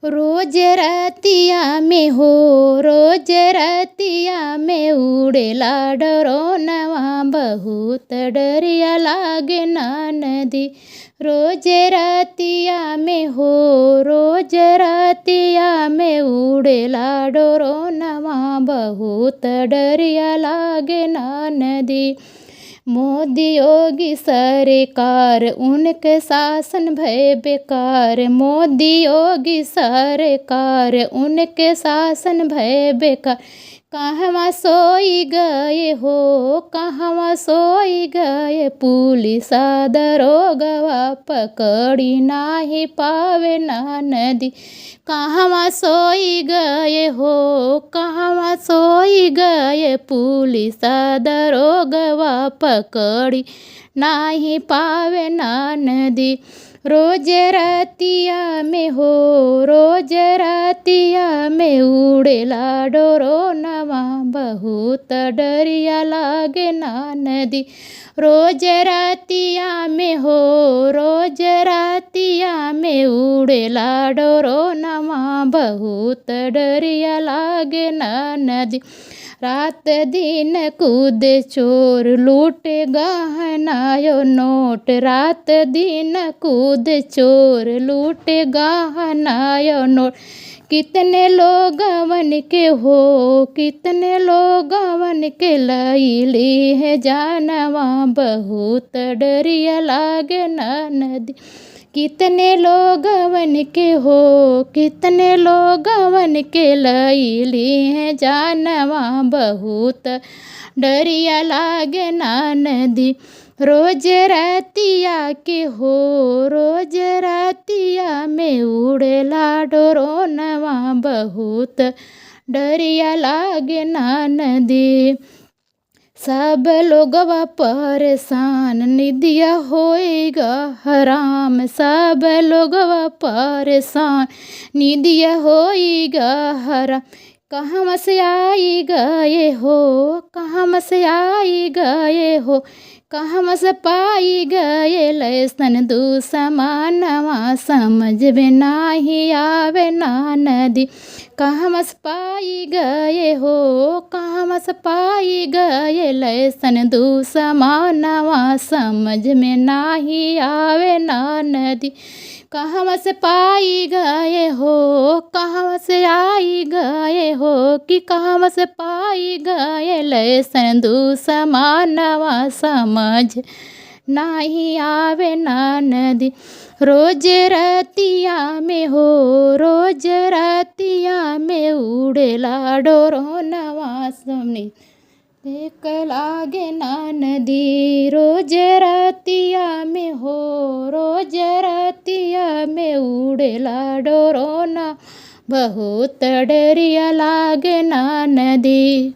रोज रतिया में हो, रोज रतिया में उड़ेला डरोनवा, बहुत डरिया लागे ना नदी। रोज रतिया में हो, रोज रतिया में उड़ेला डरोनवा, बहुत डरिया लागे ना नदी। मोदी योगी सरकार उनके शासन भय बेकार, मोदी योगी सरकार उनके शासन भय बेकार। कहवा सोई गए हो, कहवा सोई गए, पुलिस दरोगवा पकड़ी नाही पावे ना नदी। कहवा सोई गए हो, कहवा सोई गए, पुलिस दरोगवा पकड़ी नाही पावे ना नदी। रोज रतिया में हो, रोज रतिया में उड़ेला डरोनवा, बहुत डरिया लागे ना नदी। रोज रतिया में हो, रोज रतिया में उड़ेला डरोनवा, बहुत डरिया लागे ना नदी। रात दिन कूदे चोर लूटे गहनायो नोट, रात दिन कूदे चोर लूटे गहनायो नोट। कितने लोगवन के हो, कितने लोगवन के लईली है जानवा, बहुत डरिया लागे ना नदी। कितने लोगवन के हो, कितने लोगवन के लईली है जानवा, बहुत डरिया लागे ना नदी। रोज रतिया के हो, रोज रतिया में उड़ेला डरोनवा, बहुत डरिया लागे ना नदी। सब लोगवा परेशान निदिया होएगा हराम, सब लोगवा परेशान निदिया होएगा हराम। कहाँ से आई गए हो, कहाँ से आई गए हो, कहाँ से पाई गए लैसन दुश्मनवा, समझ में नाही आवे ना नदी। कहाँ से पाई गए हो, कहाँ से पाई गए लैसन दुश्मनवा, समझ में नाही आवे ना नदी। कहाँ से पाई गए हो, कहाँ से आई गए हो, कि कहाँ से पाई गए लैसन दुश्मनवा, समझ नाही आवे ना नदी। रोज रतिया में हो, रोज रतिया में उड़ेला डरोनवा, समनी देख लागे ना नदी। रोज रतिया में हो, रोज रतिया में उड़ेला डरोना, बहुत डरिया लागे ना नदी।